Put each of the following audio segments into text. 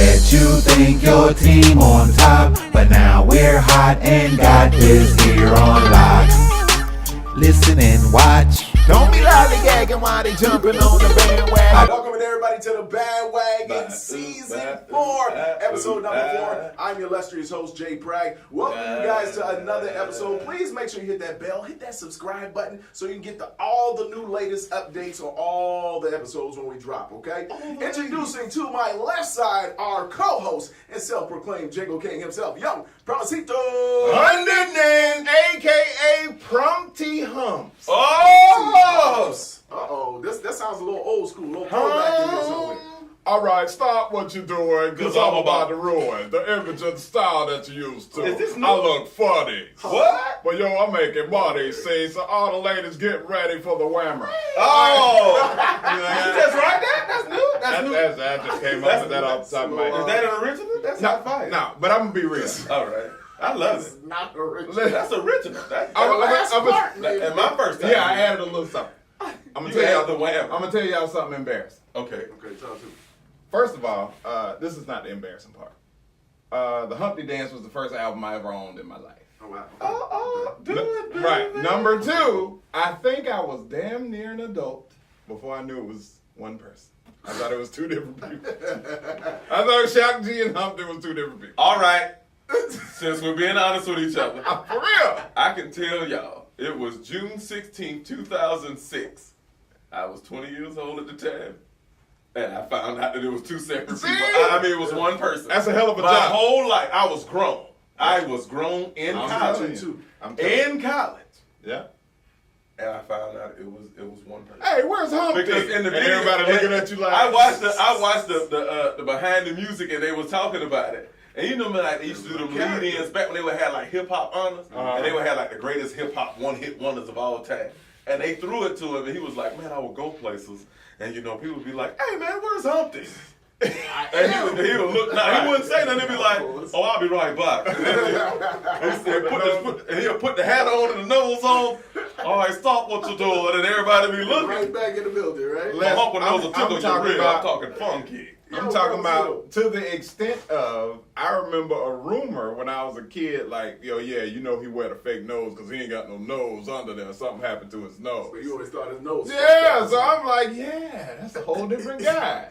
bet you think your team on top, but now we're hot and got this here on lock. Listen and watch. Don't be lollygagging while they jumping on the bandwagon. Welcome everybody to the Bandwagon Season 4, episode number 4. I'm your illustrious host, Jay Bragg. Welcome you guys to another episode. Please make sure you hit that bell, hit that subscribe button so you can get all the new latest updates on all the episodes when we drop, okay? Introducing to my left side, our co-host and self-proclaimed Jingle King himself, Young Promisito. Undernan, a.k.a. Prumpty Humps. Uh-oh, that sounds a little old school, a little throwback in this moment. All right, stop what you're doing, because I'm about to ruin the image and style that you used to. Is this new? I look funny. What? But yo, I'm making money, see, so all the ladies get ready for the whammer. Oh! You just write that? That's new? That's new? That just came up with that off the top of my Is head. that an original? That's not fire. No, but I'm going to be real. All right. I love it. It's not original. That's original. That's And my first time. Yeah, I added a little something. I'm You gonna added the wham. I'm gonna tell y'all something embarrassing. Okay. Okay, talk to me. First of all, this is not the embarrassing part. The Humpty Dance was the first album I ever owned in my life. Oh, wow. Oh, do it, baby. Right. Number 2, I think I was damn near an adult before I knew it was one person. I thought it was two different people. I thought Shock G and Humpty was two different people. All right. Since we're being honest with each other, For real. I can tell y'all it was June 16, 2006. I was 20 years old at the time. And I found out that it was two separate people. I mean, it was one person. That's a hell of a My job. whole life, I was grown. I was grown in I'm college. telling you. Too. I'm telling you. In college. Yeah. And I found out it was one person. Hey, where's Humpty? Because in the and video, everybody looking at you like I watched the behind the music and they was talking about it. And you know, like they used to do them lead-ins back when they would have like hip hop honors, and they would have like the greatest hip hop one-hit wonders of all time. And they threw it to him, and he was like, "Man, I would go places, and you know, people would be like, hey man, where's Humpty?" And he would look. Now he wouldn't say nothing. He'd be like, "Oh, I'll be right back." And he'll put the hat on and the nose on. All right, stop what you're doing, and everybody be looking. Right back in the building, right? Let- Hump and nose will tickle your talking rib. about- I'm talking funky. I'm talking about to the extent of, I remember a rumor when I was a kid, like, yo, yeah, you know he wear the fake nose because he ain't got no nose under there. Something happened to his nose. But you always thought his nose. Yeah, so I'm like, yeah, that's a whole different guy.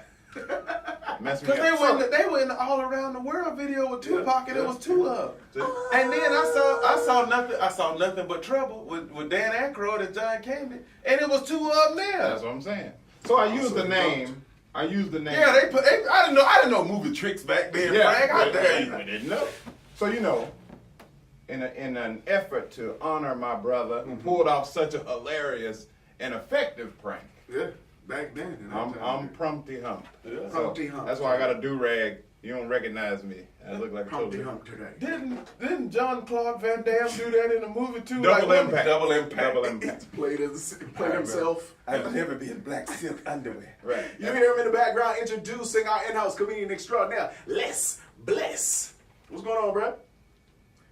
Mess me Because up. they were in the All Around the World video with Tupac, and it was two of them. And then I saw nothing but trouble with Dan Aykroyd and John Candy, and it was two of them there. That's what I'm saying. So I used the name. I used the name. Yeah, I didn't know movie tricks back then, Frank. How dare you? I didn't know. So you know, in an effort to honor my brother who pulled off such a hilarious and effective prank, Yeah, back then. I'm Prumpty Hump. Yeah. So Prumpty Hump. that's why I got a do-rag. You don't recognize me. I look like a Humpty total. Hump today. Didn't John Claude Van Damme do that in the movie too? Double Like, impact. Double impact. Double impact. Played himself. I've never been in black silk underwear. Right. You hear him in the background introducing our in-house comedian extraordinaire, Les Bliss. What's going on, bro?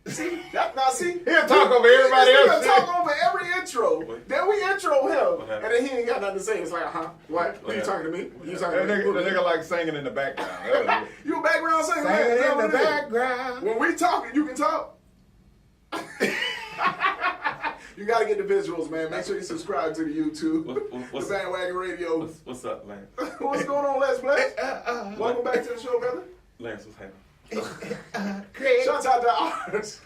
See? Now see? He'll talk over everybody He'll else. talk over every intro. Then we intro him. Okay. And then he ain't got nothing to say. It's like, what? Who you talking to me? You talking That to me? nigga like singing in the background. You a background singer? Singing man? in the What it is? background. When we talking, you can talk. You gotta get the visuals, man. Make sure you subscribe to the YouTube. What's- the Bandwagon Radio. What's up, Lance? What's going on, Les Bless? Welcome back to the show, brother. Lance, what's happening? Shouts out to ours.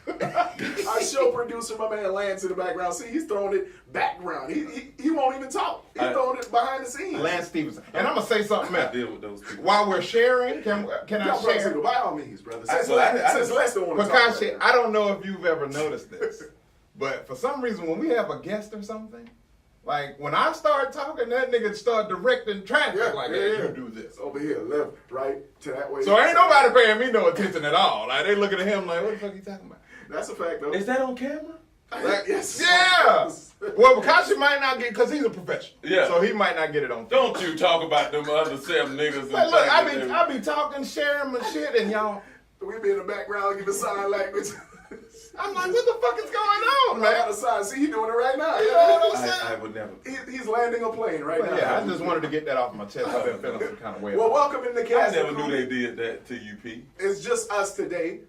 Our show producer, my man Lance, in the background. See, he's throwing it background. He won't even talk. He's throwing it behind the scenes. Lance Stevenson. And I'm gonna say something I else. deal with those people. While we're sharing, can I Y'all brothers, share? by all means, brother. Since I Les don't want to talk. Pakashi, I don't know if you've ever noticed this, but for some reason, when we have a guest or something, like when I start talking, that nigga start directing traffic. Hey, you do this. Over here, left, right, to that way. So ain't nobody paying me no attention at all. Like they looking at him like, what the fuck you talking about? That's a fact, though. Is that on camera? Like, yes. Yeah. Well, Pakashi might not get, because he's a professional. Yeah. So he might not get it on film. Don't you talk about them other 7 niggas and But look, things and I be talking, sharing my shit, and y'all. We be in the background giving sign language. I'm like, what the fuck is going on, Right man? on the side. See, he doing it right now. You know what I'm saying? I would never. He's landing a plane right now. Yeah, I just wanted to get that off my chest. I've been feeling some kind of way. Well, welcome in the I cast. never knew they did that to you, P. It's just us today.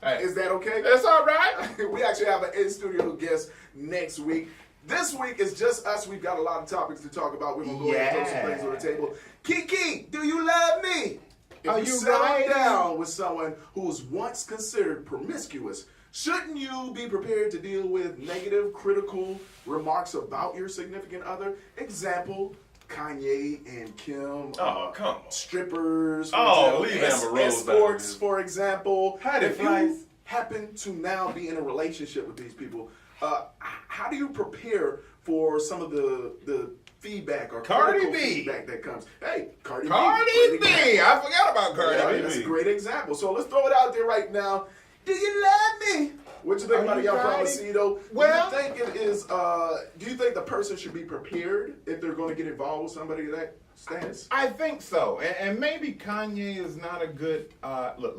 Hey, Is that okay? that's all right. We actually have an in-studio guest next week. This week is just us. We've got a lot of topics to talk about. We're going to go ahead and throw some things on the table. Kiki, do you love me? If Are you you settle riding? down with someone who was once considered promiscuous, shouldn't you be prepared to deal with negative, critical remarks about your significant other? Example, Kanye and Kim. Oh, come on. Strippers. For Oh, example, leave Amber Rose out of escorts, this. for example. Heidi If Fleiss. you happen to now be in a relationship with these people, how do you prepare for some of the feedback or Cardi critical B. feedback that comes? Hey, Cardi Cardi great B. example. I forgot about Cardi Yeah, B. that's a great example. So let's throw it out there right now. Do you love me? What you think Are about it, you y'all riding? Promisito? Well- do you think it is? Do you think the person should be prepared if they're going to get involved with somebody of that status? I think so, and maybe Kanye is not a good. Look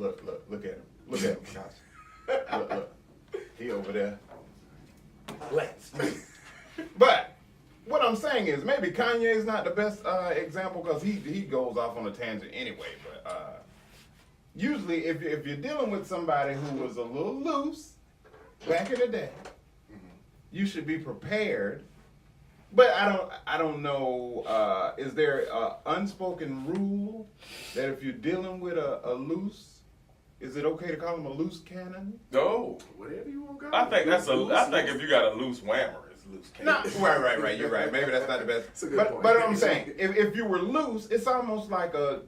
at him. Look at him, gosh. Look. He over there. Let's. But what I'm saying is maybe Kanye is not the best example because he goes off on a tangent anyway. But usually, if you're dealing with somebody who was a little loose back in the day, you should be prepared. But I don't know. Is there an unspoken rule that if you're dealing with a loose, is it okay to call him a loose cannon? No. Whatever you want to go. I think I think if you got a loose whammer, it's loose cannon. No, right. You're right. Maybe that's not the best. It's a good but point. but I'm saying, if you were loose, it's almost like a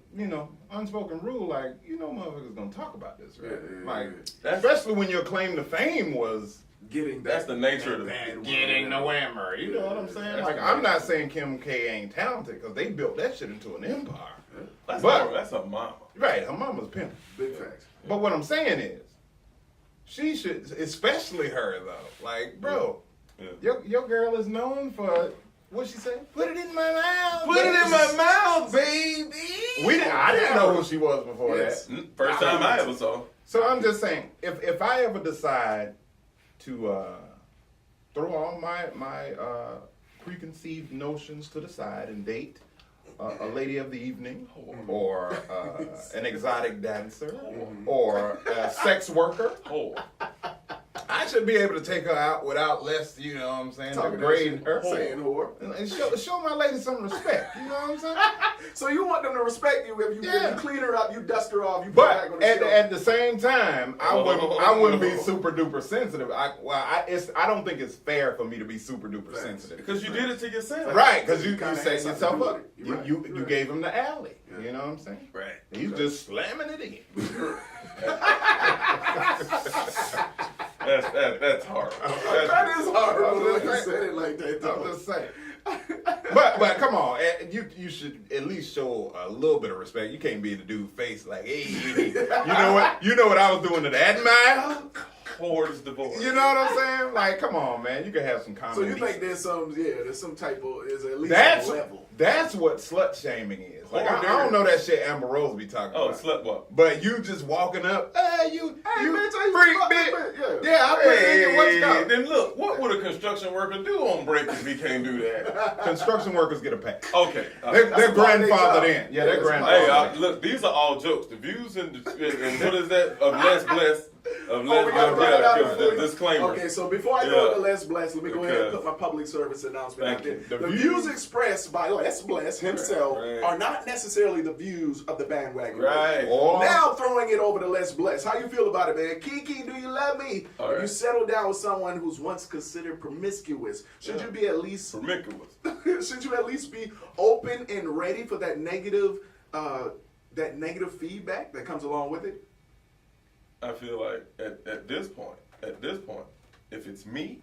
unspoken rule. Like motherfuckers gonna talk about this, right? Yeah. Like That's- especially when your claim to fame was Getting That's the nature of the bad getting the whammer. You know what I'm saying? Like I'm not saying Kim K ain't talented because they built that shit into an empire. That's But- that's a mama. Right, her mama's pimping. Big facts. But what I'm saying is, she should, especially her though. Like, bro, Yeah. your girl is known for what she say? Put it in my mouth. Put it in my baby. mouth, baby. I didn't know who she was before Yes. that. First time I ever saw. So I'm just saying, if I ever decide to throw all my preconceived notions to the side and date a lady of the evening, or an exotic dancer, or a sex worker, Oh, I should be able to take her out without less, you know what I'm saying, Talking that degrading shit, her. saying whore. And show my lady some respect, you know what I'm saying? So you want them to respect you if you clean her up, you dust her off, you put her back on But the shelf. at the same time, I wouldn't be super duper sensitive. I don't think it's fair for me to be super duper sensitive. because you did it to yourself. Right, because you kinda set had something yourself to do up. with it. You Right, you you're right. gave him the alley. Yeah. You know what I'm saying? Right. He's just slamming it in. That's hard. That is hard I'm when just you saying. said it like that, I'm though. just saying. But come on, you should at least show a little bit of respect. You can't be the dude face like, hey, you know what I was doing to that man. Towards the board. You know what I'm saying? Like, come on, man. You can have some common. So you think decency. there's some type of, is at least That's a level. that's what slut shaming is. Like I don't know that shit Amber Rose be talking Oh, about. slut what? But you just walking up, hey, you bitch, I used freak to fuck bitch. that bitch. Yeah, I put it in your what's called. Then look, what would a construction worker do on break if he can't do that? Construction workers get a pay. Okay. They're That's a part of their grandfathered job. in. Yeah, they're that's a part grandfathered Hey, in. look, these are all jokes. The views and what is that of less blessed, of less we gotta write it out yeah, before the disclaimer. Okay, so before I go Yeah. to Les Bless, let me go ahead and Okay. put my public service announcement out there. Thank you. The views expressed by Les Bless himself Right. are not necessarily the views of the bandwagon. Right. Or- Now throwing it over to Les Bless. How you feel about it, man? Kiki, do you love me? All If right. you settle down with someone who's once considered promiscuous, should Yeah. you be at least Promiscuous. should you at least be open and ready for that negative feedback that comes along with it? I feel like at this point, if it's me,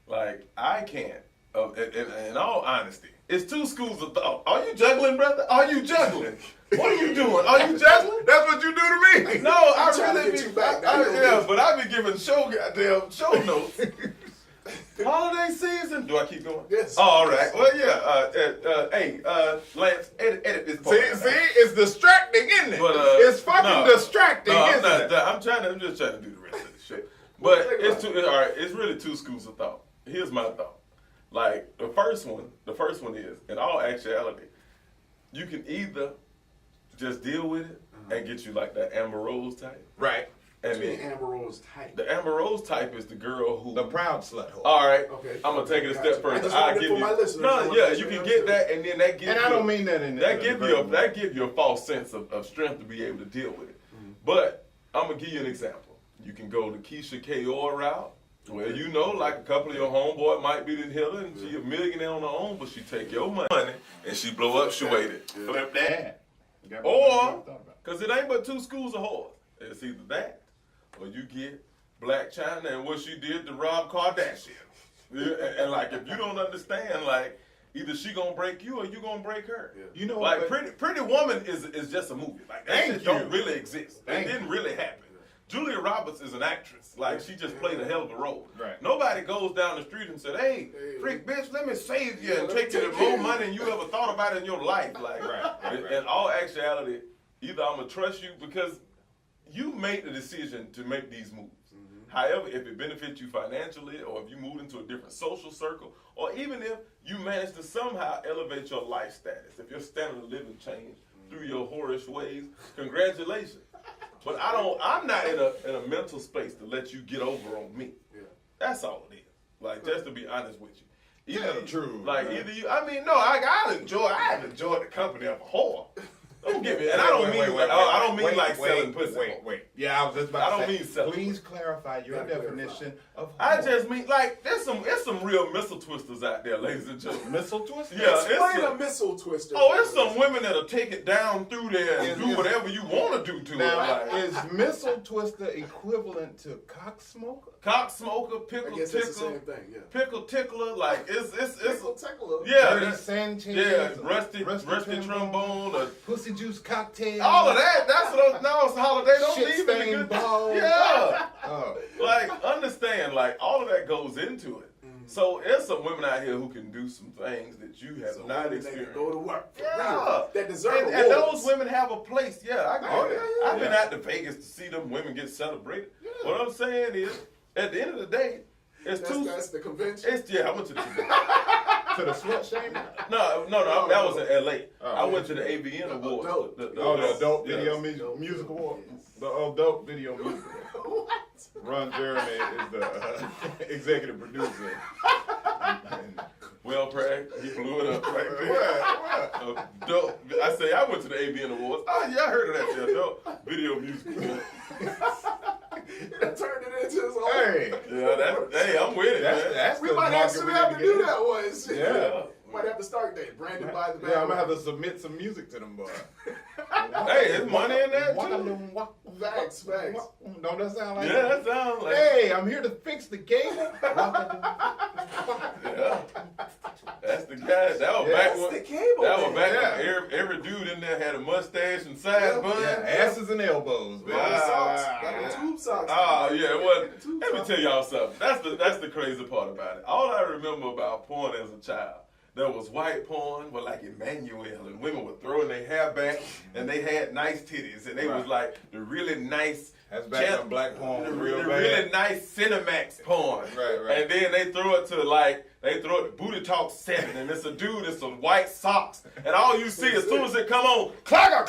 like I can't. In all honesty, it's two schools of thought. Are you juggling, brother? Are you juggling? What are you doing? Are you juggling? That's what you do to me. No, I I'm trying to really get be. you back now. Yeah, but I be giving show notes. Holiday season. Do I keep going? Yes. Oh, all right. Well, yeah. Hey, Lance, edit this part. See, it's distracting, isn't it? But, it's fucking no. distracting, No, I'm isn't not. it? I'm just trying to do the rest of the shit. But it's all right. It's really two schools of thought. Here's my thought. Like the first one is, in all actuality, you can either just deal with it and get you like that Amber Rose type. Right. And then Amber Rose type. The Amber Rose type is the girl who the proud slut whore. All right. Okay. I'm gonna take it a step further. I'll give you. No, yeah, you can get that, and then that gives. And I don't mean that in that give you a false sense of strength to be able to deal with it. But I'm gonna give you an example. You can go the Keisha Kaur route. Well, you know, like a couple of your homeboy might be the hitter, and she a millionaire on her own, but she take your money and she blow up Shweta. Flip that. Or, because it ain't but two schools of whores. It's either that, or you get Black China and what she did to Rob Kardashian. And like, if you don't understand, like, either she gonna break you or you gonna break her. Yeah. You know, like Pretty Woman is just a movie. Like that shit don't really exist. It didn't really happen. Julia Roberts is an actress. Like, she just played a hell of a role. Right. Nobody goes down the street and said, hey, freak bitch, let me save you and take you to more money than you ever thought about in your life. Like, in all actuality, either I'm going to trust you because you made the decision to make these moves. However, if it benefits you financially, or if you move into a different social circle, or even if you manage to somehow elevate your life status, if your standard of living changed through your whorish ways, congratulations. But I'm not in a mental space to let you get over on me. Yeah. That's all it is. Like, just to be honest with you. True. Like, either you, I mean, no, I've enjoyed the company of a whore. Don't get me. And I don't mean like selling pussy. Wait. Yeah, I was just about to say. I don't mean selling. Please clarify your definition of whore. I just mean, like, there's some real missile twisters out there, ladies and gentlemen. Missile twisters? Yeah. Explain a missile twister. Oh, it's some women that'll take it down through there and do whatever you want to do to it. Like, is missile twister equivalent to cock smoker? Cock smoker, pickle tickler, the same thing, yeah. Pickle tickler, like it's pickle tickler. Yeah, Dirty Sanchez, yeah, rusty trombone, or pussy juice cocktail. All of that. That's what now it's holiday. Don't shit leave it stain balls. Yeah. Like, understand, like, all of that goes into it. So there's some women out here who can do some things that you have not experienced. Go to work. Yeah. That deserve and those women have a place. Yeah, I get it. I've been out to Vegas to see them women get celebrated. Yeah. What I'm saying is, at the end of the day, that's the convention. I went to the convention. To the slut shame? No, that was in L.A. I went to the AVN Awards. The Adult Video Music Award. The Adult Video Music Award. Ron Jeremy is the executive producer. Well, Brad, he blew it up right there. What? I went to the AVN Awards. Oh, yeah, I heard of that. The Adult Video Music Award. That turned it into his own. Hey, I'm with it, man. We might actually have to do that one. Yeah. Might have to start that. Branded by the band. Yeah, I'm going to have to submit some music to them, boy. Hey, there's money in that, too. Facts. Don't that sound like Yeah, that sounds like Hey, I'm here to fix the cable. Yeah. That's the guy. That was back when. The cable. That was back when every dude in there had a mustache and side bun. Yeah, asses and elbows, man. Tube socks. Yeah. Well, let me tell y'all something. That's the crazy part about it. All I remember about porn as a child, there was white porn with like Emmanuel, and women were throwing their hair back, and they had nice titties, and they was like the really nice. That's back when black porn was real bad. Really nice Cinemax porn. Right. And then they throw it to Booty Talk 7, and it's a dude in some white socks, and all you see as soon as it come on, clacker,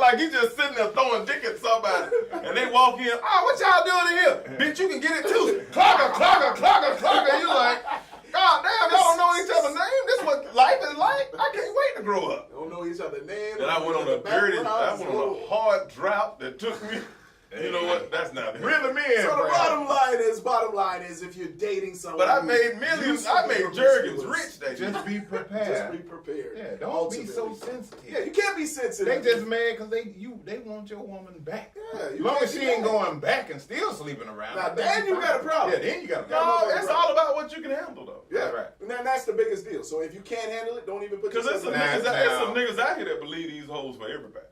like he just sitting there throwing dick at somebody, and they walk in, what y'all doing in here? Bitch, you can get it too. Clacker, you like, God damn, y'all don't know each other's name? This what life is like? I can't wait to grow up. Don't know each other's name. And I went on a hard drought that took me. You know what? That's not it. Really, man. So the bottom line is, if you're dating someone, but I made millions. I made Jergens rich. Just be prepared. Yeah, don't be so sensitive. Yeah, you can't be sensitive. They just mad because they want your woman back. Yeah, as long as she ain't going back and still sleeping around. Now then you got a problem. Yeah, then you got a problem. No, it's all about what you can handle, though. Yeah, right. And that's the biggest deal. So if you can't handle it, don't even put yourself in it. Because there's some niggas out here that believe these hoes for everybody.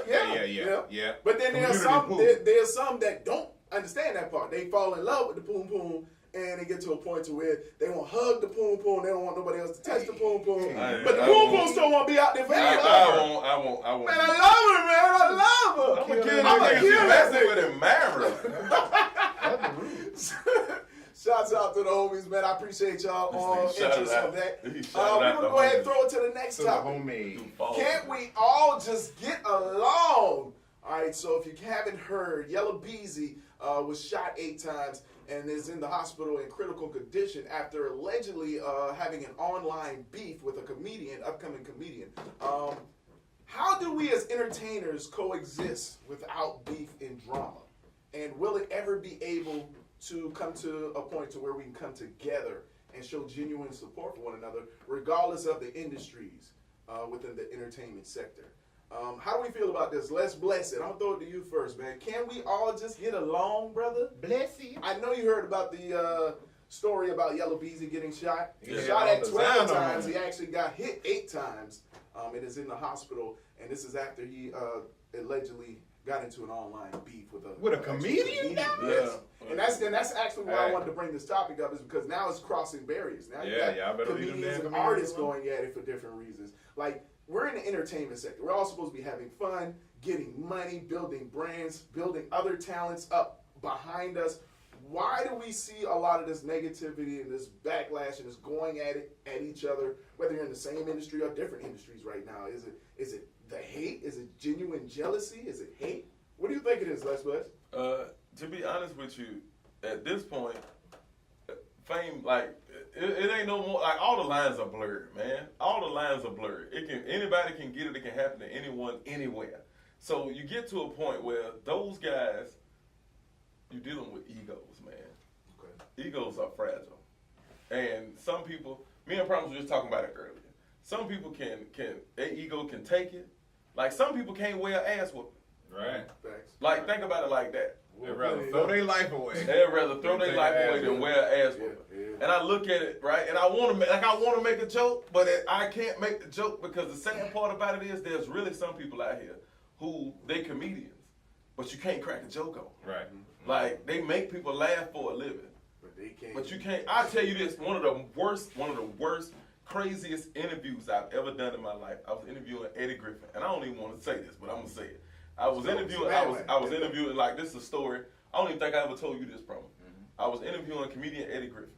Yeah. But then there's some that don't understand that part. They fall in love with the poom poom, and they get to a point to where they want to hug the poom poom. They don't want nobody else to touch the poom poom. But the poom poom still want to be out there forever. I won't. Man, I love her, man. I love her. I'm a kid. I'm messing with him, married. Shouts out to the homies, man. I appreciate y'all all This nigga shouted interest in out. that. He We're shouted out gonna the go ahead and homies. throw it to the next To the topic. homemade. Can't we all just get along? All right, so if you haven't heard, Yellow Beezy was shot 8 times and is in the hospital in critical condition after allegedly having an online beef with a comedian, upcoming comedian. How do we as entertainers coexist without beef and drama? And will it ever be able to come to a point to where we can come together and show genuine support for one another, regardless of the industries within the entertainment sector? How do we feel about this? Let's bless it. I'm gonna throw it to you first, man. Can we all just get along, brother? Bless you. I know you heard about the story about Yellow Beezy getting shot. He Yeah, shot all at the 12 sound on times. him. He actually got hit 8 times. And is in the hospital. And this is after he allegedly got into an online beef with a With a comedian now? Yes. Yeah. And that's actually why I Hey. wanted to bring this topic up, is because now it's crossing barriers. Now you Yeah, got y'all better leave them comedians damn and comedians artists alone. going at it for different reasons. Like, we're in the entertainment sector. We're all supposed to be having fun, getting money, building brands, building other talents up behind us. Why do we see a lot of this negativity and this backlash and this going at it at each other, whether you're in the same industry or different industries right now? Is it the hate? Is it genuine jealousy? Is it hate? What do you think it is, Les Bless? To be honest with you, at this point, fame, like, it ain't no more, like, all the lines are blurred, man. All the lines are blurred. Anybody can get it. It can happen to anyone, anywhere. So you get to a point where those guys, you're dealing with egos, man. Okay. Egos are fragile. And some people, me and Promise were just talking about it earlier. Some people their ego can take it. Like, some people can't wear ass whooping. Right. Thanks. Like, think about it like that. They'd rather throw their life away. They'd rather throw their Take life an away ass than whooping. wear an ass whooping. Yeah, yeah. And I look at it, right, and I want to make a joke, but I can't make the joke because the sad part about it is there's really some people out here who they comedians, but you can't crack a joke on. Right. Like, they make people laugh for a living. But they can't. But you can't. I tell you this: one of the worst, craziest interviews I've ever done in my life. I was interviewing Eddie Griffin, and I don't even want to say this, but I'm gonna say it. I was interviewing like, this is a story. I don't even think I ever told you this, problem. I was interviewing comedian Eddie Griffin.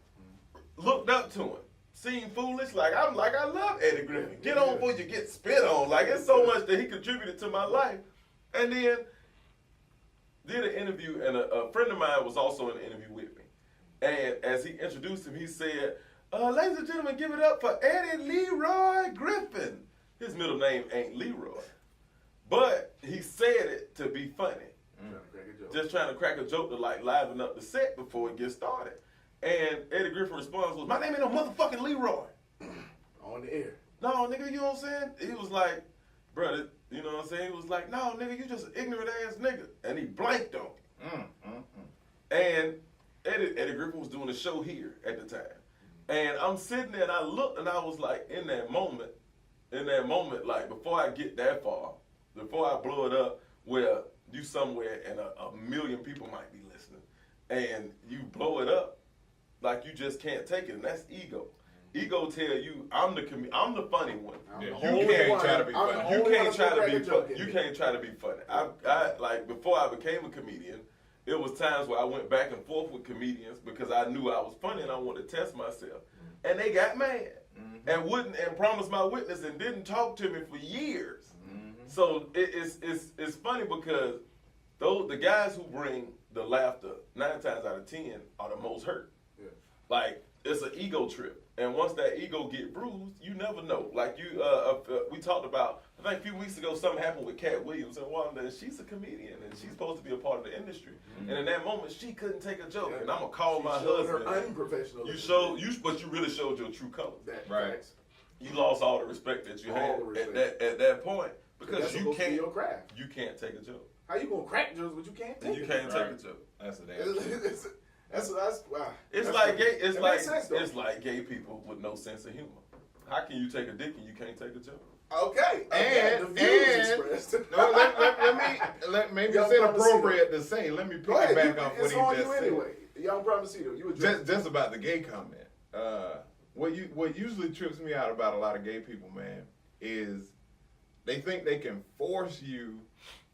Looked up to him, seemed foolish. Like, I love Eddie Griffin. Get on before you get spit on. Like, it's so much that he contributed to my life. And then did an interview, and a friend of mine was also in the interview with me. And as he introduced him, he said, ladies and gentlemen, give it up for Eddie Leroy Griffin. His middle name ain't Leroy. But he said it to be funny. Just trying to crack a joke to, like, liven up the set before it gets started. And Eddie Griffin's response was, my name ain't no motherfucking Leroy. On the air. No, nigga, you know what I'm saying? He was like, brother, you know what I'm saying? He was like, no, nigga, you just an ignorant ass nigga. And he blanked on him. And Eddie Griffin was doing a show here at the time. And I'm sitting there and I looked and I was like, in that moment, like, before I get that far, before I blow it up, where you somewhere and a million people might be listening, and you blow it up, like, you just can't take it, and that's ego. Ego tell you, I'm the funny one. Yeah, You can't try to be funny. You can't try to be funny. You can't try to be funny. I like, before I became a comedian, it was times where I went back and forth with comedians because I knew I was funny and I wanted to test myself, and they got mad and wouldn't and promised my witness and didn't talk to me for years. So it's funny because the guys who bring the laughter 9 times out of 10 are the most hurt. Yeah. Like, it's an ego trip. And once that ego get bruised, you never know. Like, we talked about, I think a few weeks ago, something happened with Cat Williams in Wanda. She's a comedian, and she's supposed to be a part of the industry. And in that moment, she couldn't take a joke. And I'm going to call my husband. Her unprofessional. But you really showed your true colors. Right. You lost all the respect that you All had the respect. at that point. Because That's you supposed to be can't your craft. take a joke. How you gonna crack jokes, but you can't take You it? can't Right. take a joke. That's a damn shame. That's wow. It's That's like good. gay. It's It like makes sense, though. it's like gay people with no sense of humor. How can you take a dick and you can't take a joke? Okay. And- the views and- expressed. No, maybe Young it's inappropriate to say. Let me Go ahead. piggyback off what It's he on just you said. anyway. Young Promisito, you address. Just about the gay comment. What usually trips me out about a lot of gay people, man, is they think they can force you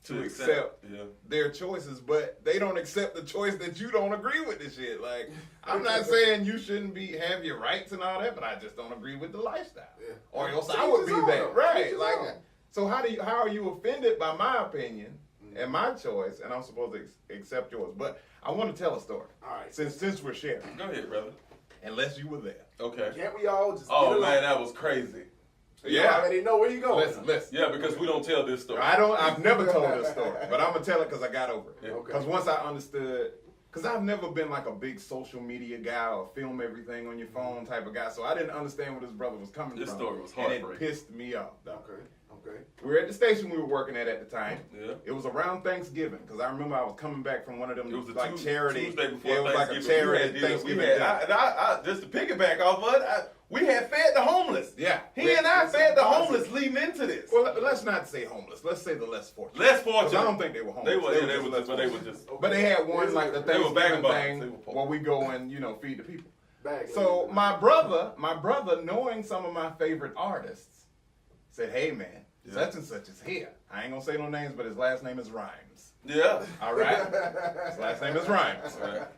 to accept their choices, but they don't accept the choice that you don't agree with the shit. Like, I'm not saying you shouldn't have your rights and all that, but I just don't agree with the lifestyle. Yeah. Or else I would be that. Right. Like, so how are you offended by my opinion and my choice, and I'm supposed to accept yours? But I want to tell a story. All right. Since we're sharing. Go ahead, brother. Unless you were there. Okay. Can't we all just Oh, man, that was crazy. You already know where you going. Listen. Yeah, because we don't tell this story. I've never told this story, but I'm going to tell it because I got over it. Okay. Because once I understood, because I've never been like a big social media guy or film everything on your phone type of guy, so I didn't understand where this brother was coming from. This story was and heartbreaking. it pissed me off. Okay. We were at the station we were working at the time. Yeah. It was around Thanksgiving because I remember I was coming back from one of them It was a like charity. Tuesday before it was like a Thanksgiving. charity Thanksgiving. Just to piggyback off of it, we had fed the homeless. Yeah. He and I fed the homeless leading into this. Well, let's not say homeless. Let's say the less fortunate. Less fortunate. I don't think they were homeless. They were just. But they had one like the Thanksgiving vagabonds. thing where we go and feed the people. So my brother, knowing some of my favorite artists, said, "Hey man, such and such is here. I ain't gonna say no names, but his last name is Rhymes. Yeah. All right? His last name is Rhymes. Right.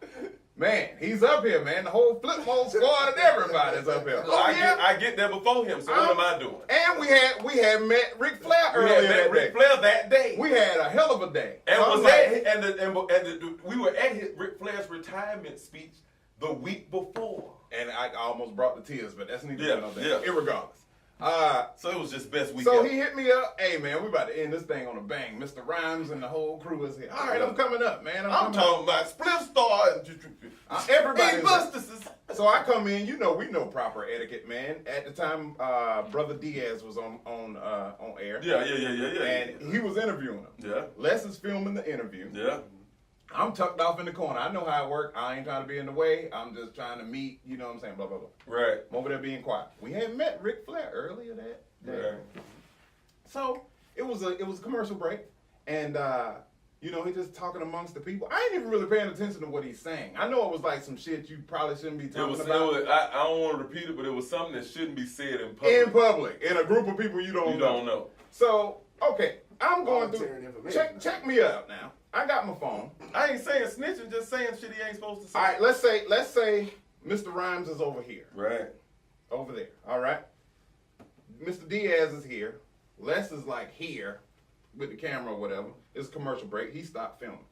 Man, he's up here, man. The whole flip mode squad and everybody's up here. I get there before him, so what am I doing? And we had met Ric Flair earlier that day. Ric Flair that day. We had a hell of a day. And we were at Ric Flair's retirement speech the week before. And I almost brought the tears, but that's neither here nor there. Irregardless. So it was just best weekend. So he hit me up. Hey man, we about to end this thing on a bang. Mr. Rhymes and the whole crew is here. All right, I'm coming up, man. I'm talking about Split Star. Everybody. Bustises. So I come in. We know proper etiquette, man. At the time, Brother Diaz was on air. Yeah. And he was interviewing him. Yeah. Les is filming the interview. Yeah. I'm tucked off in the corner. I know how it works. I ain't trying to be in the way. I'm just trying to meet, you know what I'm saying, blah, blah, blah. Right. I'm over there being quiet. We had met Ric Flair earlier that day. Right. So it was a commercial break. And, he just talking amongst the people. I ain't even really paying attention to what he's saying. I know it was like some shit you probably shouldn't be talking about. I don't want to repeat it, but it was something that shouldn't be said in public. In public. In a group of people you don't know. So, okay. I'm going through. Check me out now. I got my phone. I ain't saying snitching, just saying shit he ain't supposed to say. All right, let's say Mr. Rhymes is over here. Right. Over there. All right. Mr. Diaz is here. Les is like here with the camera or whatever. It's a commercial break. He stopped filming.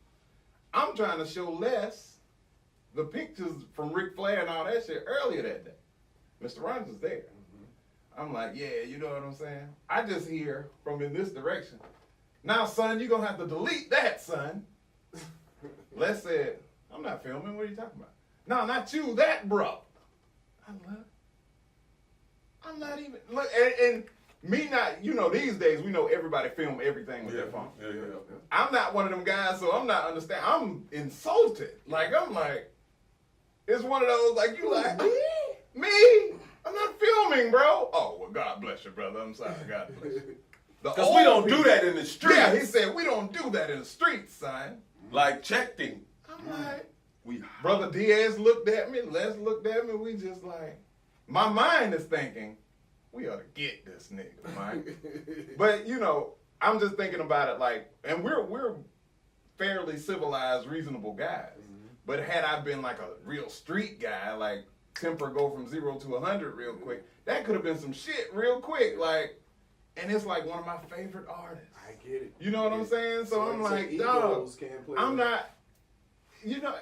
I'm trying to show Les the pictures from Ric Flair and all that shit earlier that day. Mr. Rhymes is there. Mm-hmm. I'm like, yeah, you know what I'm saying? I just hear from in this direction. Now, son, you're going to have to delete that, son. Les said, I'm not filming. What are you talking about? No, not you, that bro. I'm not even. Look, and me not, these days, we know everybody film everything with their phone. Yeah. I'm not one of them guys, so I'm not understanding. I'm insulted. I'm like, it's one of those, like, you like, me? I'm not filming, bro. Oh, well, God bless you, brother. I'm sorry. God bless you. Because we don't do that in the streets. Yeah, he said, we don't do that in the streets, son. Like, check thing. I'm like, Brother Diaz looked at me, Les looked at me, we just like, my mind is thinking, we ought to get this nigga, man. But, I'm just thinking about it like, and we're fairly civilized, reasonable guys. Mm-hmm. But had I been like a real street guy, like temper go from 0 to 100 real quick, that could have been some shit real quick, like. And it's like one of my favorite artists. I get it. You know what I'm saying? So I'm like, dog, I'm not,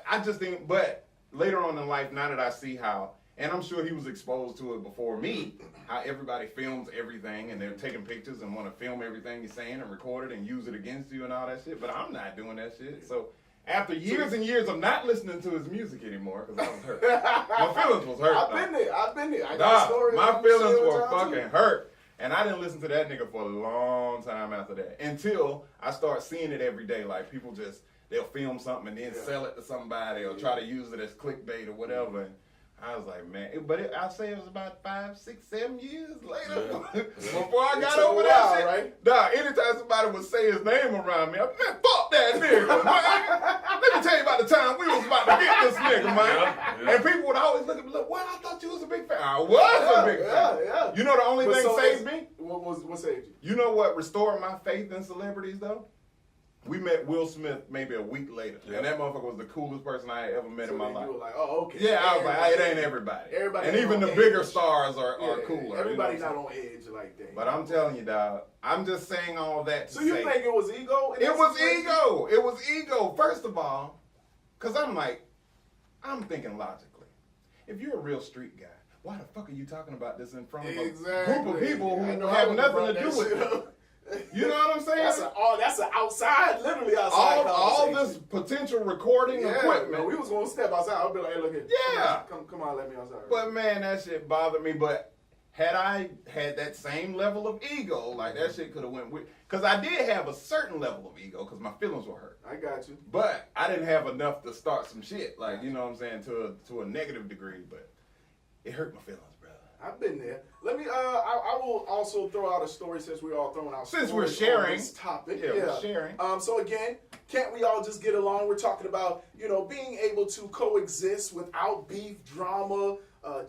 I just think, but later on in life, now that I see how, and I'm sure he was exposed to it before me, how everybody films everything and they're taking pictures and want to film everything you're saying and record it and use it against you and all that shit. But I'm not doing that shit. So after years and years of not listening to his music anymore, because I was hurt. My feelings was hurt. I've been there. I got stories. My feelings were fucking hurt. And I didn't listen to that nigga for a long time after that. Until I start seeing it every day. Like, people they'll film something and then sell it to somebody or try to use it as clickbait or whatever. And I was like, man. I'd say it was about 5, 6, 7 years later before I got over that shit. Right? Dog, anytime somebody would say his name around me, I'd be, man, fuck that nigga, man. Let me tell you about the time we was about to get this nigga, man. Yeah. And people would always look at me like, well, I thought you was a big fan. I was a big fan. Yeah. You know the only thing saved me? What saved you? You know what restored my faith in celebrities, though? We met Will Smith maybe a week later, and that motherfucker was the coolest person I had ever met in my life. You were like, oh, okay. Yeah, I was like, it ain't everybody. Everybody and even the bigger stars are cooler. Everybody's not on edge like that. But I'm telling you, dog, I'm just saying all that to say. So you think it was ego? It was ego. It was ego, first of all, because I'm thinking logically. If you're a real street guy, why the fuck are you talking about this in front of a group of people who have nothing to do with it? You know what I'm saying? That's an outside, literally outside. All this potential recording equipment. Man, we was gonna step outside. I'll be like, hey, look here. Yeah. Come on, let me outside. But man, that shit bothered me. But had I had that same level of ego, like that shit could have went with. Because I did have a certain level of ego, because my feelings were hurt. I got you. But I didn't have enough to start some shit, like, you know what I'm saying, to a negative degree. But it hurt my feelings, brother. I've been there. Let me. I will also throw out a story since we're all throwing out. Since we're sharing this topic, we're sharing. So again, can't we all just get along? We're talking about being able to coexist without beef, drama,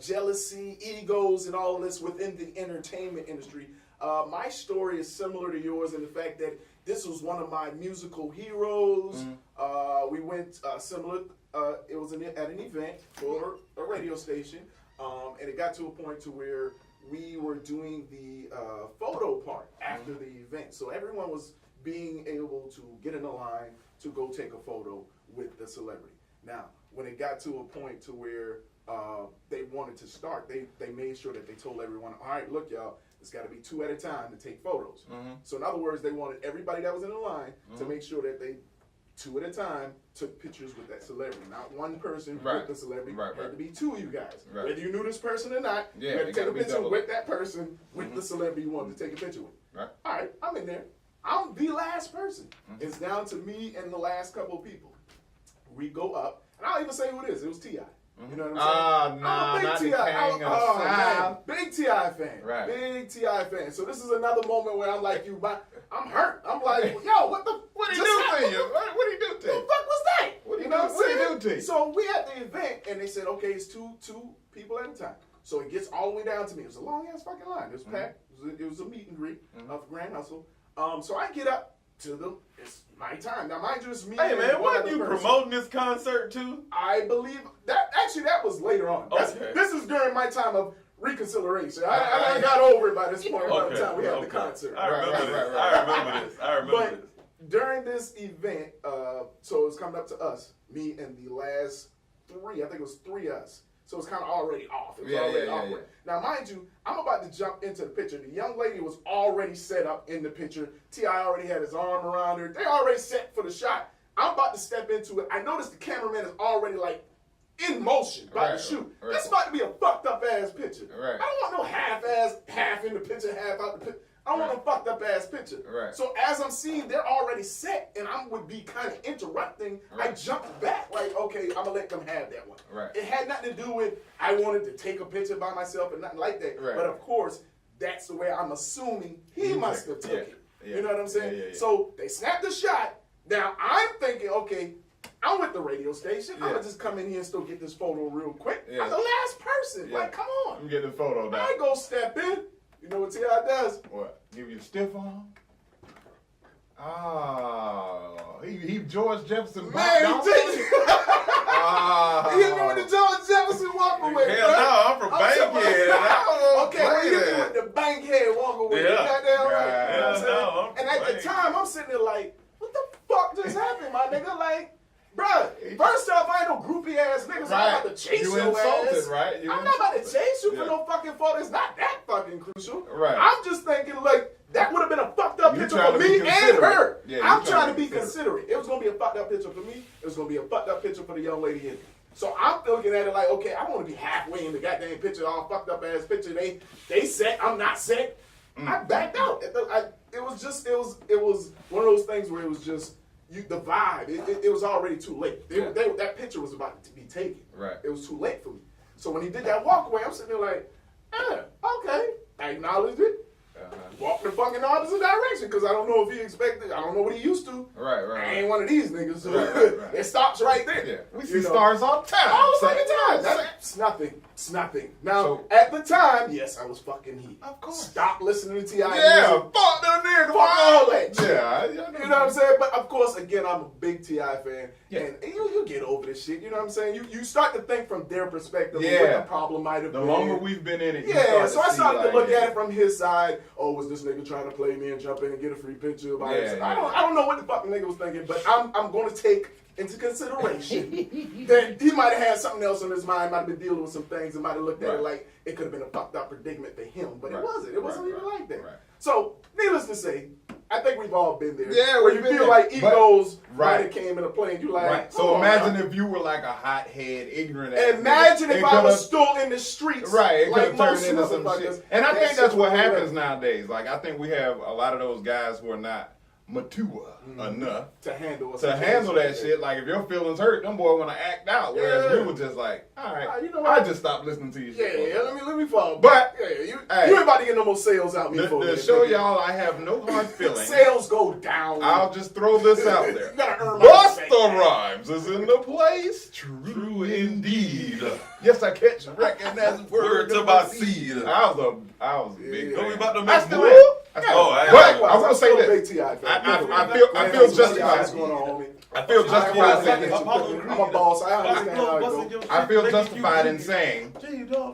jealousy, egos, and all of this within the entertainment industry. My story is similar to yours in the fact that this was one of my musical heroes. We went similar. It was at an event for a radio station. And it got to a point to where we were doing the photo part after the event. So everyone was being able to get in a line to go take a photo with the celebrity. Now, when it got to a point to where they wanted to start, they made sure that they told everyone, all right, look, y'all, it's got to be 2 at a time to take photos. So in other words, they wanted everybody that was in the line to make sure that they 2 at a time took pictures with that celebrity. Not one person with the celebrity. Had to be 2 of you guys. Whether you knew this person or not, you had to take a picture with that person, with the celebrity you wanted to take a picture with. All right, I'm in there. I'm the last person. It's down to me and the last couple of people. We go up, and I'll even say who it is. It was T.I. You know what I'm saying? I'm a big T.I. Big T.I. fan. Right. Big T.I. fan. So this is another moment where I'm like you, I'm hurt. I'm like, yo, what did he do to you? What did he do to you? What the fuck was that? What did he do to you? So we at the event, and they said, okay, it's two people at a time. So it gets all the way down to me. It was a long ass fucking line. It was packed. It was a meet and greet of Grand Hustle. So I get up to it's my time. Now, mind you, it's me. Hey, man, wasn't you promoting this concert too? I believe that was later on. This is during my time of reconciliation. I got over it by this point by the time we had the concert. I remember this. But during this event, so it was coming up to us, me and the last 3, I think it was 3 of us. So it's kind of already off. It was already awkward. Now, mind you, I'm about to jump into the picture. The young lady was already set up in the picture. T.I. already had his arm around her. They already set for the shot. I'm about to step into it. I noticed the cameraman is already like in motion, about to shoot. This about to be a fucked up ass picture. I don't want no half in the picture, half out the picture. I don't want a fucked up ass picture. So as I'm seeing they're already set and I would be kind of interrupting, I jumped back like, okay, I'm gonna let them have that one. It had nothing to do with I wanted to take a picture by myself and nothing like that. But of course, that's the way I'm assuming he must have took it. You know what I'm saying? So they snapped the shot. Now I'm thinking, okay, I'm with the radio station. I'm gonna just come in here and still get this photo real quick. I'm the last person. Like, come on. I'm getting the photo now. I go step in. You know what T.I. does? What? Give you a stiff arm? Oh, he George Jefferson. Man, he did. He hit me with the George Jefferson walk away. Hell no, I'm from Bankhead. Okay, well, he hit me with the Bankhead walk away. You got that right? You know what I'm saying? No, and at the time, I'm sitting there like, what the fuck just happened, my nigga? Like, bruh, first off, I ain't no groupie ass niggas. I'm about to chase your ass. I'm not about to chase you for no fucking photo. It's not that fucking crucial. I'm just thinking, like, that would have been a fucked up picture for me and her. I'm trying to be considerate. It was going to be a fucked up picture for me. It was going to be a fucked up picture for the young lady in it. So I'm looking at it like, okay, I want to be halfway in the goddamn picture, all fucked up ass picture. They set, I'm not set. I backed out. It was one of those things where it was just, the vibe, it was already too late. That picture was about to be taken. It was too late for me. So when he did that walk away, I'm sitting there like, okay. I acknowledged it. walk the fucking opposite direction because I don't know if he expected. I don't know what he used to. Right. I ain't one of these niggas. So Right. it stops right there. Yeah. We see stars all the time. All the fucking time. It's nothing. It's nothing. Now, at the time, yes, I was fucking heat. Of course. Stop listening to T.I. Yeah, music. fuck them niggas. Fuck all that shit. Yeah. You know what I'm saying? But of course, again, I'm a big T.I. fan. Yeah. And you get over this shit. You know what I'm saying? You start to think from their perspective Yeah. of what the problem might have The been. longer we've been in it, you Yeah, start so I see, started like, to look at it from his side. Oh, was this nigga trying to play me and jump in and get a free picture about it? Yeah. I don't know what the fuck the nigga was thinking, but I'm going to take into consideration that he might have had something else on his mind, might have been dealing with some things, and might have looked at it like it could have been a fucked up predicament for him, but it wasn't. It wasn't even like that. Right. So, needless to say, I think we've all been there. Yeah, where we've you been feel there. like egos But- might have came into play, and you like, Right. So hold on, imagine now. if you were like a hothead, ignorant. Imagine if It I could've- was still in the streets. Right, it like could have most turned into some motherfuckers. shit. And I That think shit that's what was happens real. nowadays. Like, I think we have a lot of those guys who are not mature enough to handle that shit. Like, if your feelings hurt, them boys want to act out. Whereas Yeah. we were just like, all right, you know I what? just stopped listening to you. Yeah, let me fall. But, yeah, you hey, ain't about to get no more sales out me for To it. show y'all I have no hard feelings, Sales go down. I'll just throw this out there. You gotta earn my Busta respect. Rhymes is in the place. True indeed. Yes, I catch recognize Words about seed. I was a big. So we about to I make still move? am. I still Oh, am. I- But I I'm will say still a this. big T.I. fan. I feel justified. What's going on, homie? I feel justified. I'm a boss. I understand how it goes. I feel justified in saying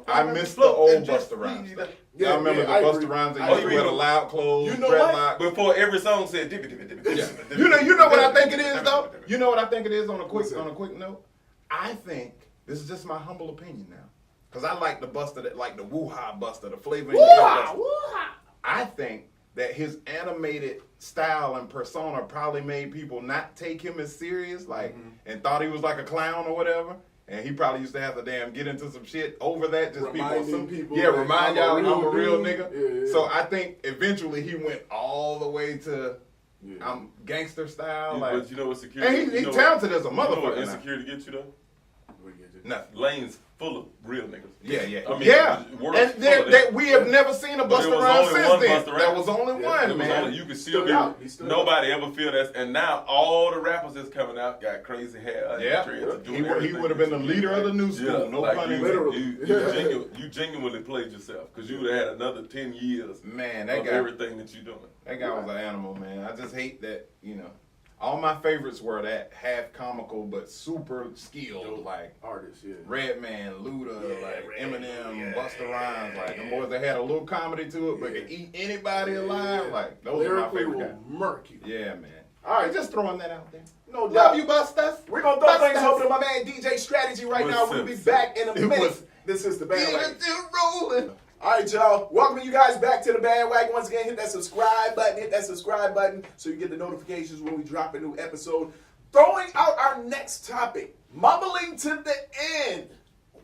I miss the old Busta Rhymes stuff. Yeah, Y'all remember yeah, I the Busta agree. Rhymes I that used to agree. wear the loud clothes, You know what? dreadlock. Before every song said dibby dibby dibby Yeah. dibby. You know what I think it is though? You know what I think it is on a quick note? I think this is just my humble opinion now. Cause I like the Busta that like the woo-ha Busta, the flavor in your ear Busta. I think that his animated style and persona probably made people not take him as serious, like, and thought he was like a clown or whatever. And he probably used to have to get into some shit over that. Just Reminding people yeah, that remind I'm y'all a I'm a real dude. nigga. Yeah. So I think eventually he went all the way to I'm gangster style. Like, But you know what security? and you he's know talented as a You know what motherfucker. now. insecurity get you though? Nothing. Lanes full of real niggas. Yeah. I mean, Yeah. words And full of that. we have never seen a But there Busta was Rhymes only since one then. Busta There Rhymes. was only Yeah, one, It was man. only, you could still Stood out. He stood nobody ever feel that. And now all the rappers that's coming out got crazy hair. and Yeah. dreads and doing He everything would have been the that you leader did. of the new school. Yeah, No like pun you, intended. Literally. you genuinely played yourself because you would have had another 10 years Man, of that guy. everything that you're doing. That guy was an animal, man. I just hate that, all my favorites were that half comical but super skilled, like Artists, yeah. Redman, Luda, Yeah, like Redman, Eminem, yeah, Busta Rhymes, like them yeah. boys that had a little comedy to it but could eat anybody alive. Like those are my Lyrically favorite will guys. murk you. Yeah, man. All right, Just throwing that out there. no Love doubt. you, Bustas. We're going to throw things Bustas. over to my man DJ Strategy right now. We'll be What's back in a It minute. was- This is the Yeah, Bandwagon. it's still rolling. All right, y'all. Welcome you guys back to the Bandwagon. Once again, hit that subscribe button. Hit that subscribe button so you get the notifications when we drop a new episode. Throwing out our next topic, mumbling to the end.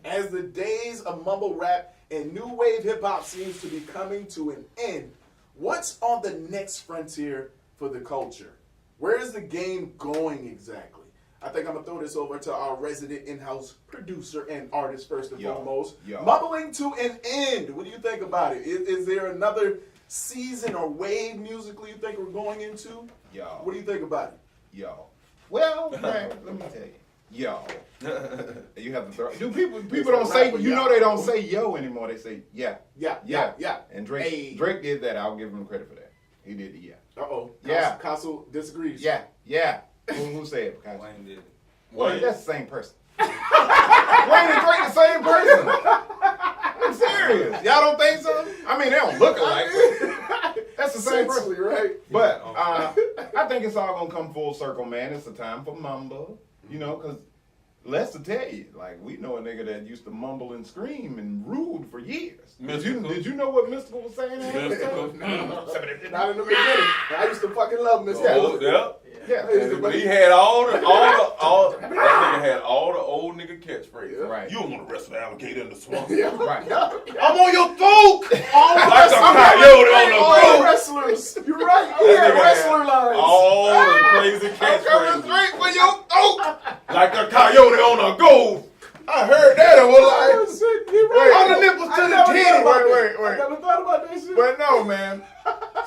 As the days of mumble rap and new wave hip hop seems to be coming to an end, what's on the next frontier for the culture? Where is the game going exactly? I think I'm going to throw this over to our resident in-house producer and artist first and foremost. Mumbling to an end. What do you think about it? Is there another season or wave musically you think we're going into? Y'all. What do you think about it? Y'all. Well, man, let me tell you. Y'all. You have to throw. Do people don't say, they don't say yo anymore. They say yeah. Yeah. And Drake Hey. Drake did that. I'll give him credit for that. He did the yeah. Uh-oh. Yeah. Castle disagrees. Yeah. Who said it? Castle? Wayne did it. Well, that's the same person. Wayne and Drake the same person. I'm serious. Y'all don't think so? I mean, they don't look alike. But that's the same Essentially, person. right? But I think it's all gonna come full circle, man. It's a time for mumble, because let's tell you, like we know a nigga that used to mumble and scream and rude for years. Did you know what Mystical was saying? Mystical. Not in the beginning. I used to fucking love Mr. Oh, yeah. Yeah. But he had all that nigga had all the old nigga catchphrases. Right. You don't want to wrestle the alligator in the swamp. Right. I'm on your throat. All Like a coyote on the all boat. wrestlers. You're right. He had That nigga wrestler had lines. all the crazy I'm coming catchphrases. straight for your throat. Like a coyote on a gold. I heard that and was like, You're right. on the nipples to the titty. I never thought about that shit. But no, man.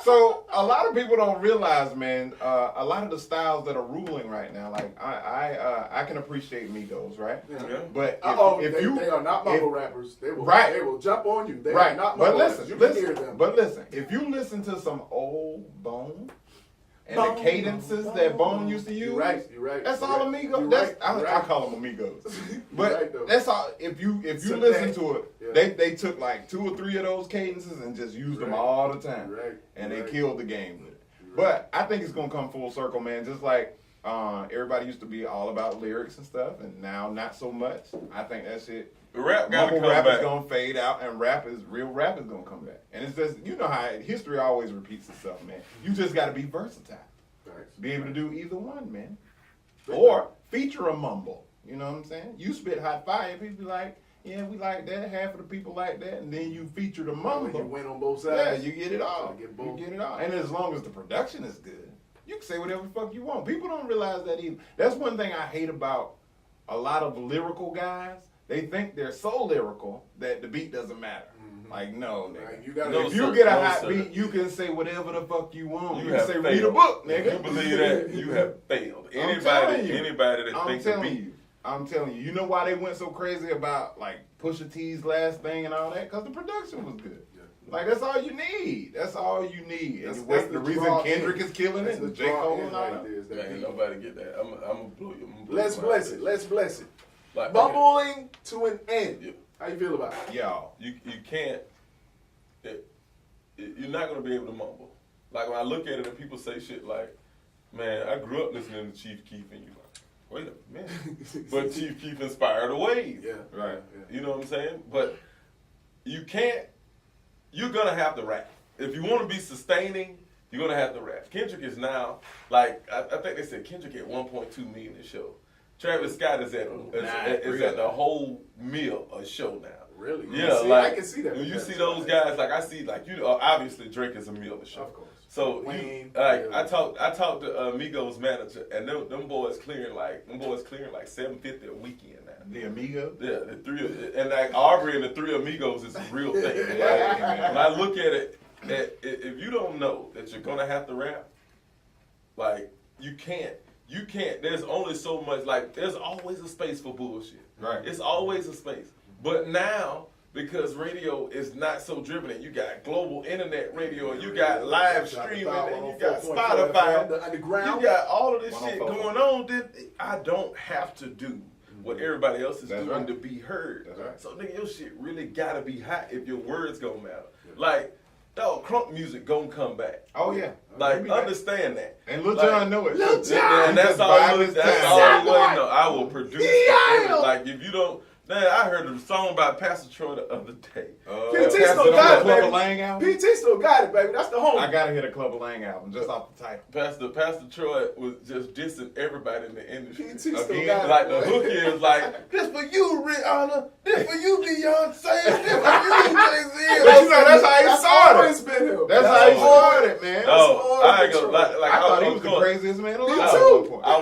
So a lot of people don't realize, man, a lot of the styles that are ruling right now, like I can appreciate Migos, right? Yeah. But if they are not mumble rappers. They will jump on you. They right. are not But mumble rappers. You can hear them. But listen, if you listen to some old Bone and the cadences that Bone used to use, You're right. That's all Amigos. I call them Amigos. But right, that's all. If you listen to it, they took like 2 or 3 of those cadences and just used them all the time. And they killed the game with it. But I think it's gonna come full circle, man. Just like everybody used to be all about lyrics and stuff, and now not so much. I think that shit. The rap gotta Mumble come rap back. is gonna fade out, and real rap is gonna come back. And it's just, you know how history always repeats itself, man. You just gotta be versatile. Be able to do either one, man. Or feature a mumble. You know what I'm saying? You spit hot fire, people be like, yeah, we like that. Half of the people like that, and then you feature the mumble. You win on both sides. Yeah, you get it all. You get it all. And as long as the production is good, you can say whatever the fuck you want. People don't realize that either. That's one thing I hate about a lot of lyrical guys. They think they're so lyrical that the beat doesn't matter. Like, no, nigga. If you get a hot beat, you can say whatever the fuck you want. You can say, read a book, nigga. If you believe that, you have failed. Anybody that thinks the beat. I'm telling you. You know why they went so crazy about, like, Pusha T's last thing and all that? Because the production was good. Like, that's all you need. That's all you need. And that's the reason Kendrick is killing it, and J. Cole and all that. Man, nobody get that. I'm going to blow you. Let's bless it. Like, Bumbling to an end. Yeah. How you feel about it? Y'all. You can't, you're not going to be able to mumble. Like, when I look at it and people say shit like, man, I grew up listening to Chief Keef, and you're like, wait a minute. But Chief Keef inspired a wave. Yeah. Right. You know what I'm saying? But you can't, you're going to have to rap. If you want to be sustaining, you're going to have to rap. Kendrick is now, like, I think they said Kendrick at 1.2 million a show. Travis Scott is at the whole meal a show now. Really? Yeah, I can see that. When you see those guys, like I see, like obviously Drake is a meal a show. Of course. So I talked to Migos manager, and them boys clearing like 750 a weekend now. The Amigos? Yeah, the 3, and like Aubrey and the 3 Amigos is a real thing. When I look at it, if you don't know that you're gonna have to rap, like you can't. There's only so much. Like there's always a space for bullshit. Right. It's always a space. But now, because radio is not so driven, and you got global internet radio, and you got live streaming, and you got Spotify, you got all of this shit going on, then I don't have to do what everybody else is doing to be heard. So nigga, your shit really gotta be hot if your words gonna matter. Like, dog, crunk music gonna come back. Oh yeah. Like, understand that. And Lil Jon know it. Lil Jon! And that's all we know. I will produce like if you don't. Man, I heard a song by Pastor Troy the other day. PT still got it, Club baby. of Lang album? PT still got it, baby. That's the home. I gotta hear the Club of Lang album just off the title. Pastor Troy was just dissing everybody in the industry. PT still got it. Like the hook is like, this for you, Rihanna. This for you, Beyonce. This for you, Jay-Z. But you know, that's how he started. Always been him. That's how he started, man. Oh, I ain't gonna like I thought he was the craziest man alive. Me too. I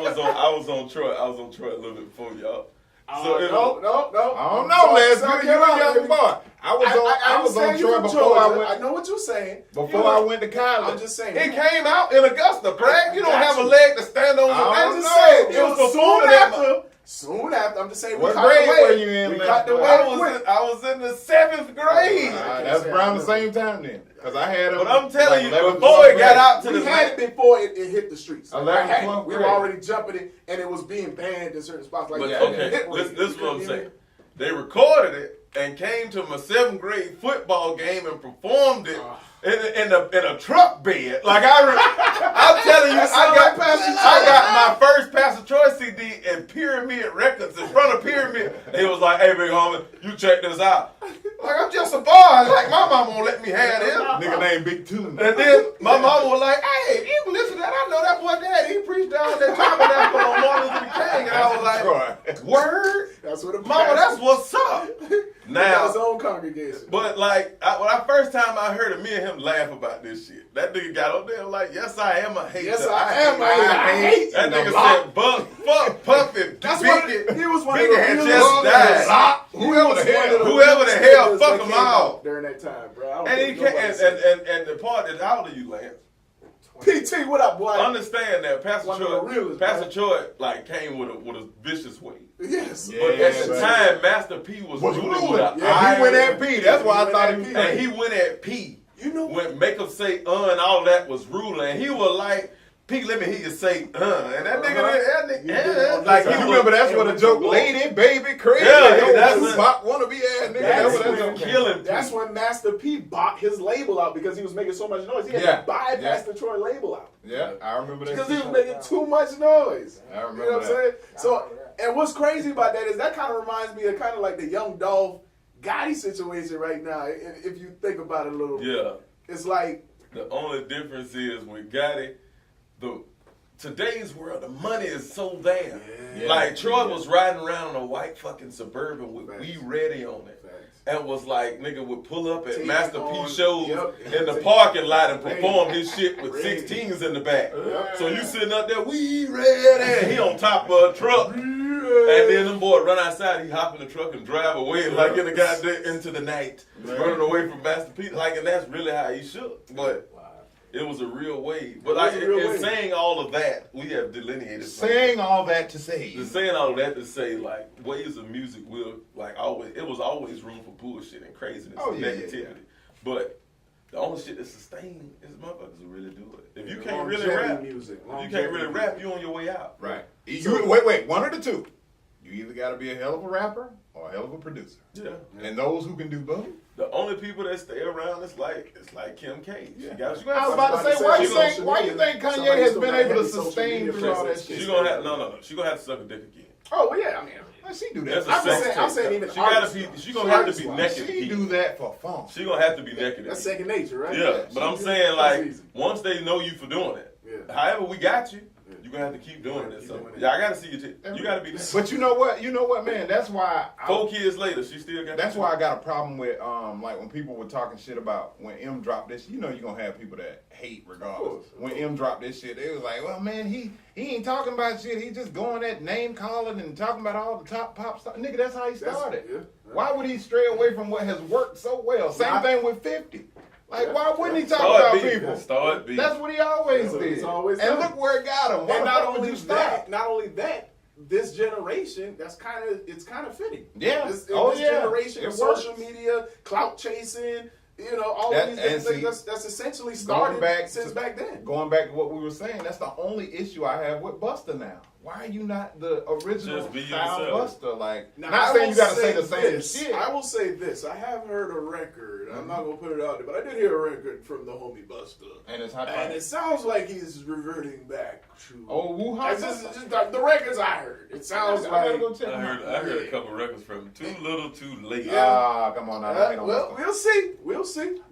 was on Troy a little bit before y'all. No. I don't know, man. You a young boy. I was on Troy before I went. I know what you're saying. Before I went to college. I'm just saying. It came out in Augusta, Bragg. You don't have a leg to stand on. I'm just saying. It was soon after. Soon after, I'm just saying. What grade were you in? We got the way. I was in the 7th grade. That's around the same time then, because I had. But I'm telling you, before it got out to the. We had it before it hit the streets. 11, 12 we were already jumping it, and it was being banned in certain spots. Like that. Okay, this is what I'm saying. They recorded it and came to my 7th grade football game and performed it in a truck bed. Like I'm telling you, I got my first Pastor Troy CD at Pyramid Records in front of Pyramid. It was like, hey, big homie, you check this out. Like, I'm just a boy. Like, my mama won't let me have this. Nigga named Big Two. And then my mama was like, hey, you can listen to that. I know that boy Daddy. He preached down that tabernacle on Martin Luther King. And I was like, word? That's what Mama, that's what's up. He got his own congregation. But like, when I first time I heard it, me and him laugh about this shit. That nigga got up there like, yes, I am a hater. Yes, I am a hater. I hate that nigga said, fuck Puffy. That's what he was one of Biggie had the just died. Whoever the hell, fuck them all. During that time, bro. And he can't, and the part is, how old are you, Lance? PT, what up, boy? Understand that Pastor Troy like came with a vicious way. Yes. But at the time, Master P was ruling with an he went at P. That's why I thought he was. And he went at P. You know, when make him say and all that was ruling, and he was like, P, let me hear you say and that nigga, like you remember that's what a joke, lady, baby, crazy. Yeah, that's Pop wanna be ass nigga. That's when Master P bought his label out because he was making so much noise. He had to buy Pastor Troy label out. Yeah, I remember that. Because he was making too much noise. I remember you know what I'm saying? So, and what's crazy about that is that kind of reminds me of kind of like the Young Dolph Gotti situation right now. If you think about it a little bit. It's like the only difference is with Gotti, today's world, the money is so there. Like Troy was riding around in a white fucking Suburban with We Ready on it. And was like, nigga would pull up at Master P shows in the parking lot and perform his shit with 16s in the back. So you sitting up there, we ready. He on top of a truck. And then them boys run outside, he hop in the truck and drive away like in the goddamn into the night. Running away from Master P. Like, and that's really how he shook. But it was a real wave. But like in saying all of that, we have delineated. Saying all that to say. Saying all of that to say, like, waves of music will, like, always, it was always room for bullshit and craziness and negativity. But the only shit that sustained is motherfuckers who really do it. If you can't really rap, you on your way out. Right. Wait, one of the two. You either got to be a hell of a rapper or a hell of a producer. Yeah. And those who can do both. The only people that stay around is like Kim K. I was about to say, why you think Kanye has been able to sustain through all that shit? She gonna have she gonna have to suck a dick again. Oh well, yeah, I mean, she do that. I'm saying even she gonna have to be naked. She do that for fun. She gonna have to be naked. That's second nature, right? Yeah, but I'm saying like once they know you for doing it. However, we got you. You're gonna have to keep doing it. So I gotta see you. You gotta be there. But you know what, man? That's why 4 kids later, she still got. That's why I got a problem with like when people were talking shit about when M dropped this. You know, you're gonna have people that hate regardless. When M dropped this shit, they was like, well, man, he ain't talking about shit. He just going at name calling and talking about all the top pop stuff. Nigga, that's how he started. Why would he stray away from what has worked so well? Same thing with 50. Like, why wouldn't he talk about people? That's what he always did. And look where it got him. And not only that, this generation, it's kind of fitting. Yeah. This generation, social media, clout chasing, all of these things that's essentially started since back then. Going back to what we were saying, that's the only issue I have with Busta now. Why are you not the original style Busta? Like, not saying you got to say the same shit. I will say this. I have heard a record. I'm not going to put it out there, but I did hear a record from the homie Busta. And it's hot. And it sounds like he's reverting back to... Oh, Wuhan? Just the records I heard. It sounds like... I heard a couple records from him. Too little, too late. Come on now. Well, we'll see.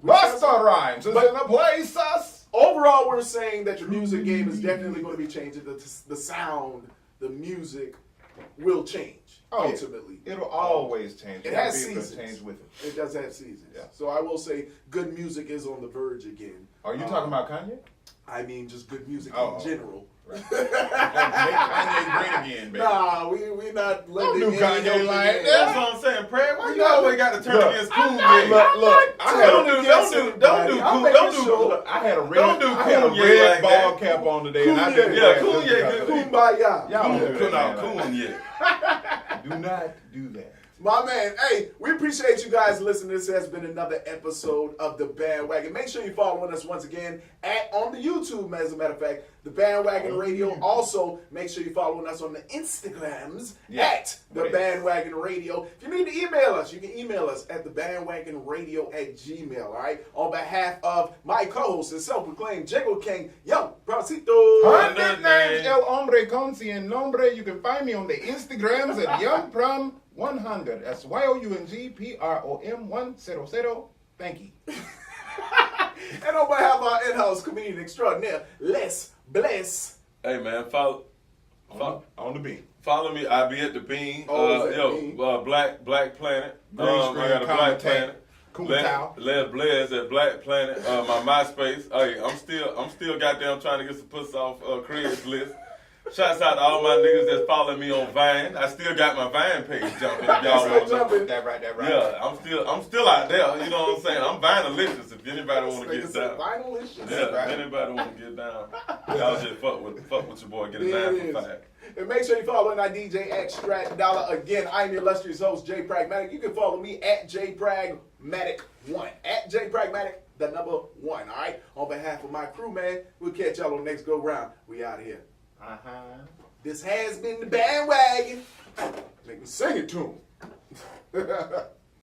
Busta Rhymes is in the place, us. Overall, we're saying that your music game is definitely going to be changing. The sound, the music will change ultimately. It'll always change. It has seasons. Change with it. It does have seasons. Yeah. So I will say good music is on the verge again. Are you talking about Kanye? I mean, just good music in general. Right. Make Kanye great again, baby. Nah, we not letting Don't do Kanye like that. That's what I'm saying, Brad. Why you always got to turn against Cool? Look, don't do Cool. I had a red ball cap on today, and I did. Yeah, Cool, Kumbaya. Do not do that. My man, hey, we appreciate you guys listening. This has been another episode of The Bandwagon. Make sure you're following us once again on the YouTube, as a matter of fact, The Bandwagon Radio. Also, make sure you're following us on the Instagrams at The Bandwagon Radio. If you need to email us, you can email us at thebandwagonradio@gmail.com, all right? On behalf of my co-host and self-proclaimed Jago King, Young Prancito. 100 names, El Hombre con Cien Nombre. You can find me on the Instagrams at Young Prom 100. That's YOUNGPROM 100. Thank you. And on behalf of our in-house comedian extraordinaire, Les Bless. Hey man, follow. On on the beam. Follow me. I be at the Bean. Oh, is that Bean? Black Planet. Green I screen, got a Black comment, Planet. Kumatau. Les Blaze at Black Planet. My MySpace. Hey, I'm still goddamn trying to get some pussy off Craigslist. Shouts out to all my niggas that's following me on Vine. I still got my Vine page jumping. If y'all want to know. That right. Yeah, I'm still out there. You know what I'm saying? I'm vinylicious. If anybody want to get down. Vinylicious. Yeah, if anybody want to get down, y'all just fuck with your boy. Get a There it 9 is. for 5. And make sure you follow our DJ Extract Dollar. Again, I'm your illustrious host, Jay Pragmatic. You can follow me at JPragmatic1. At JPragmatic, the number 1. All right? On behalf of my crew, man, we'll catch y'all on the next go round. We out of here. This has been the Bandwagon. Make me sing it to him.